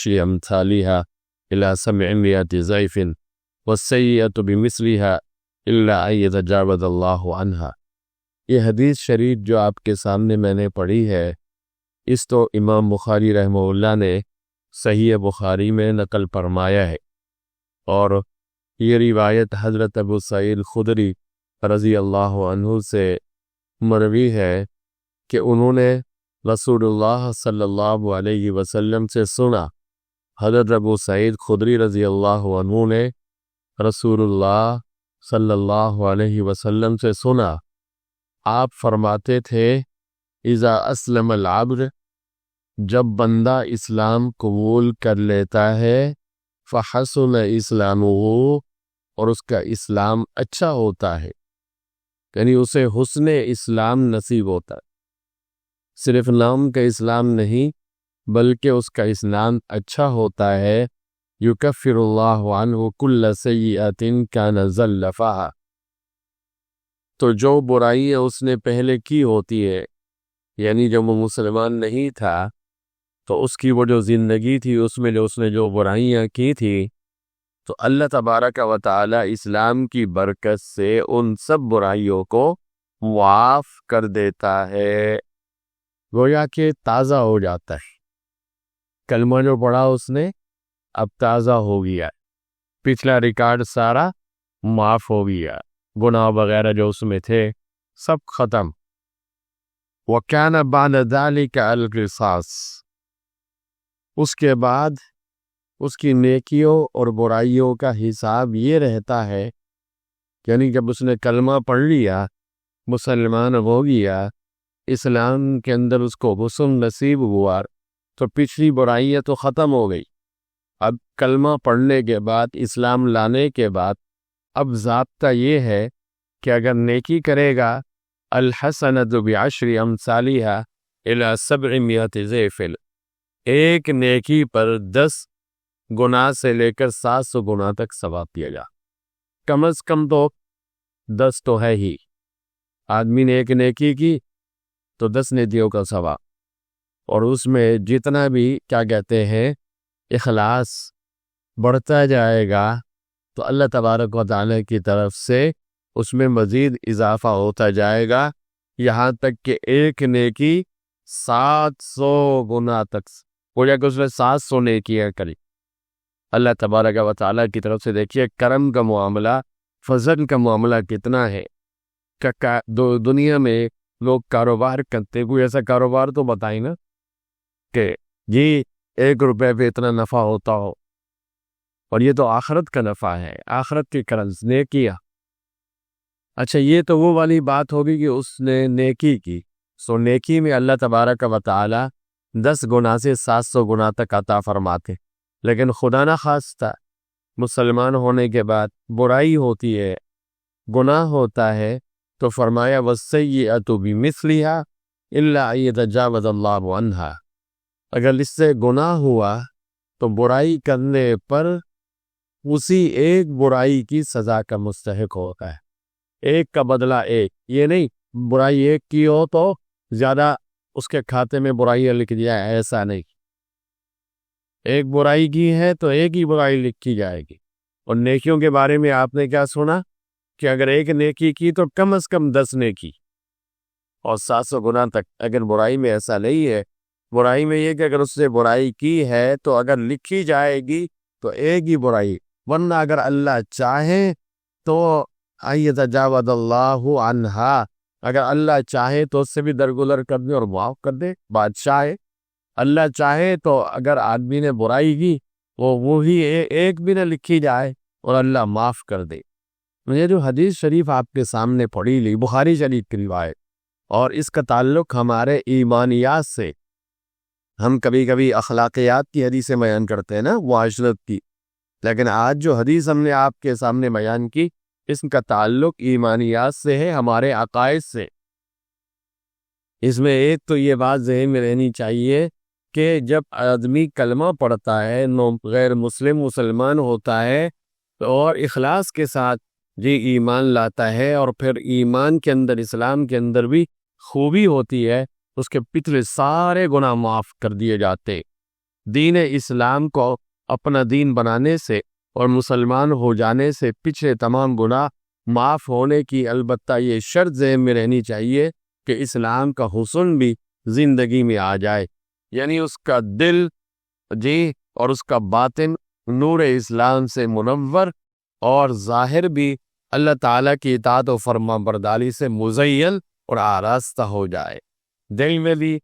بعشر أمثالها إلى 700 ضعف والسيئة بمثلها إلا أن يتجاوز الله عنها۔ یہ حدیث شریف جو آپ کے سامنے میں نے پڑھی ہے، اس تو امام بخاری رحمہ اللہ نے صحیح بخاری میں نقل فرمایا ہے، اور یہ روایت حضرت ابو سعید خدری رضی اللہ عنہ سے مروی ہے کہ انہوں نے رسول اللہ صلی اللہ علیہ وسلم سے سنا۔ حضرت ابو سعید خدری رضی اللہ عنہ نے رسول اللہ صلی اللہ علیہ وسلم سے سنا، آپ فرماتے تھے اذا اسلم العبد، جب بندہ اسلام قبول کر لیتا ہے، فحسن اسلامہ، اور اس کا اسلام اچھا ہوتا ہے، یعنی اسے حسن اسلام نصیب ہوتا ہے، صرف نام کا اسلام نہیں بلکہ اس کا اسلام اچھا ہوتا ہے۔ یکفر اللہ عنہ کل سیئۃ کان زلفہا، تو جو برائیاں اس نے پہلے کی ہوتی ہے، یعنی جب وہ مسلمان نہیں تھا تو اس کی وہ جو زندگی تھی اس میں جو اس نے جو برائیاں کی تھی، تو اللہ تبارک و تعالی اسلام کی برکت سے ان سب برائیوں کو معاف کر دیتا ہے، گویا کہ تازہ ہو جاتا ہے۔ کلمہ جو پڑھا اس نے اب تازہ ہو گیا، پچھلا ریکارڈ سارا معاف ہو گیا، گناہ وغیرہ جو اس میں تھے سب ختم۔ وَكَانَ بَعْدَ ذَلِكَ الْقِصَاص، اس کے بعد اس کی نیکیوں اور برائیوں کا حساب یہ رہتا ہے، یعنی جب اس نے کلمہ پڑھ لیا، مسلمان ہو گیا، اسلام کے اندر اس کو حسن نصیب ہوا، تو پچھلی برائیاں تو ختم ہو گئی۔ اب کلمہ پڑھنے کے بعد، اسلام لانے کے بعد، اب ضابطہ یہ ہے کہ اگر نیکی کرے گا، الحسنۃ بعشر امثالها الی 700 ضعف، ایک نیکی پر 10 گناہ سے لے کر 700 گناہ تک ثواب دیا جا، کم از کم تو 10 تو ہے ہی، آدمی نے ایک نیکی کی تو 10 نیکیوں کا ثواب، اور اس میں جتنا بھی کیا کہتے ہیں اخلاص بڑھتا جائے گا تو اللہ تبارک و تعالی کی طرف سے اس میں مزید اضافہ ہوتا جائے گا، یہاں تک کہ ایک نیکی 700 گناہ تک ہو جائے گا، اس نے 700 نیکیاں کری۔ اللہ تبارک و تعالی کی طرف سے دیکھیے کرم کا معاملہ، فضل کا معاملہ کتنا ہے۔ دنیا میں لوگ کاروبار کرتے، کوئی ایسا کاروبار تو بتائیں نا کہ یہ 1 روپے پہ اتنا نفع ہوتا ہو، اور یہ تو آخرت کا نفع ہے، آخرت کی قرض نیکیاں۔ اچھا، یہ تو وہ والی بات ہوگی کہ اس نے نیکی کی، سو نیکی میں اللہ تبارک و تعالی 10 گناہ سے 700 گناہ تک عطا فرماتے، لیکن خدا نہ خواستہ مسلمان ہونے کے بعد برائی ہوتی ہے، گناہ ہوتا ہے، تو فرمایا وَالسَّيِّئَةُ بِمِثْلِهَا إِلَّا أَن يَتَجَاوَزَ اللَّهُ عَنْهَا، اگر اس سے گناہ ہوا تو برائی کرنے پر اسی ایک برائی کی سزا کا مستحق ہوتا ہے، ایک کا بدلہ ایک، یہ نہیں برائی ایک کی ہو تو زیادہ اس کے کھاتے میں برائیاں لکھ جائے، ایسا نہیں، ایک برائی کی ہے تو ایک ہی برائی لکھی جائے گی۔ اور نیکیوں کے بارے میں آپ نے کیا سنا کہ اگر ایک نیکی کی تو کم از کم 10 نیکی اور 700 گناہ تک۔ اگر برائی میں ایسا نہیں ہے، برائی میں یہ کہ اگر اس سے برائی کی ہے تو اگر لکھی جائے گی تو ایک ہی برائی، ورنہ اگر اللہ چاہے تو یتجاوز اللہ عنہا، اگر اللہ چاہے تو اس سے بھی درگزر کر دے اور معاف کر دے۔ بادشاہ ہے، اللہ چاہے تو اگر آدمی نے برائی کی وہی ایک بھی نہ لکھی جائے اور اللہ معاف کر دے۔ یہ جو حدیث شریف آپ کے سامنے پڑھی لی، بخاری شریف کی روایت، اور اس کا تعلق ہمارے ایمانیات سے، ہم کبھی کبھی اخلاقیات کی حدیثیں بیان کرتے ہیں نا، معاشرت کی، لیکن آج جو حدیث ہم نے آپ کے سامنے بیان کی، اس کا تعلق ایمانیات سے ہے، ہمارے عقائد سے۔ اس میں ایک تو یہ بات ذہن میں رہنی چاہیے کہ جب آدمی کلمہ پڑھتا ہے، غیر مسلمان ہوتا ہے، اور اخلاص کے ساتھ جی ایمان لاتا ہے، اور پھر ایمان کے اندر، اسلام کے اندر بھی خوبی ہوتی ہے، اس کے پچھلے سارے گناہ معاف کر دیے جاتے۔ دین اسلام کو اپنا دین بنانے سے اور مسلمان ہو جانے سے پچھلے تمام گناہ معاف ہونے کی البتہ یہ شرط ذہن میں رہنی چاہیے کہ اسلام کا حسن بھی زندگی میں آ جائے، یعنی اس کا دل اور اس کا باطن نور اسلام سے منور اور ظاہر بھی اللہ تعالیٰ کی اطاعت و فرما برداری سے مزین اور آراستہ ہو جائے، دل میں بھی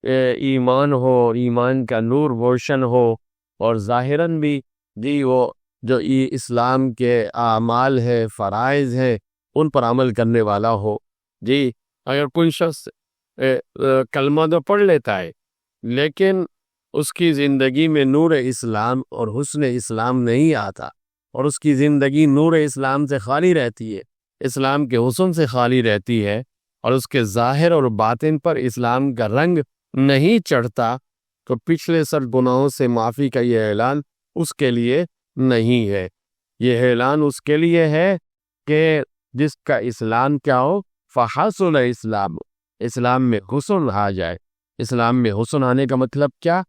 ایمان ہو، ایمان کا نور روشن ہو، اور ظاہراً بھی وہ جو اسلام کے اعمال ہے، فرائض ہے، ان پر عمل کرنے والا ہو۔ اگر کوئی شخص کلمہ تو پڑھ لیتا ہے لیکن اس کی زندگی میں نور اسلام اور حسن اسلام نہیں آتا، اور اس کی زندگی نور اسلام سے خالی رہتی ہے، اسلام کے حسن سے خالی رہتی ہے، اور اس کے ظاہر اور باطن پر اسلام کا رنگ نہیں چڑھتا، تو پچھلے سر گناہوں سے معافی کا یہ اعلان اس کے لیے نہیں ہے۔ یہ اعلان اس کے لیے ہے کہ جس کا اسلام کیا ہو، فحسن اسلام، اسلام میں حسن آ جائے۔ اسلام میں حسن آنے کا مطلب کیا؟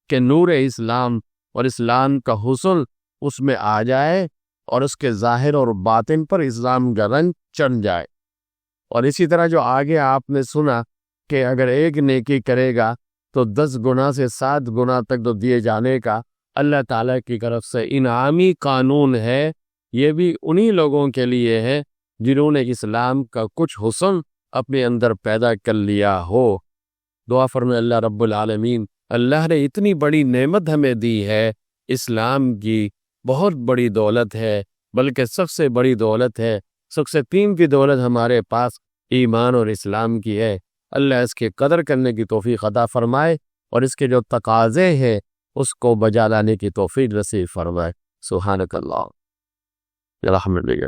کہ نور اسلام اور اسلام کا حسن اس میں آ جائے، اور اس کے ظاہر اور باطن پر اسلام کا رنگ چڑھ جائے۔ اور اسی طرح جو آگے آپ نے سنا کہ اگر ایک نیکی کرے گا تو 10 گنا سے 7 گنا تک تو دیے جانے کا اللہ تعالیٰ کی طرف سے انعامی قانون ہے، یہ بھی انہی لوگوں کے لیے ہے جنہوں نے اسلام کا کچھ حسن اپنے اندر پیدا کر لیا ہو۔ دعا فرمائے اللہ رب العالمین، اللہ نے اتنی بڑی نعمت ہمیں دی ہے، اسلام کی بہت بڑی دولت ہے، بلکہ سب سے بڑی دولت ہے، سب سے قیمتی دولت ہمارے پاس ایمان اور اسلام کی ہے۔ اللہ اس کے قدر کرنے کی توفیق عطا فرمائے، اور اس کے جو تقاضے ہیں اس کو بجا لانے کی توفیق نصیب فرمائے۔ سبحانک اللہ الحمدللہ۔